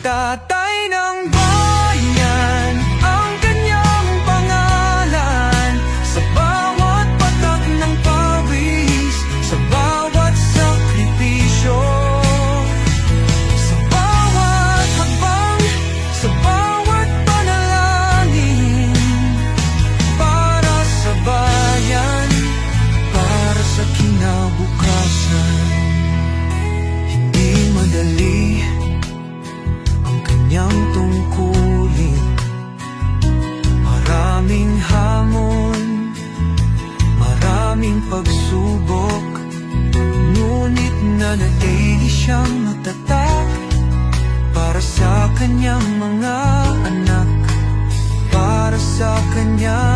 Tatay ng bayan, ang kanyang pangalan. Sa bawat patak ng pawis, sa bawat sakripisyo, sa bawat hakbang, sa bawat panalangin, para sa bayan, para sa kinabukasan. Hindi madali ang kanyang tungkulin, maraming hamon, maraming pagsubok, ngunit nanatili siyang matatag para sa kanyang mga anak, para sa kanyang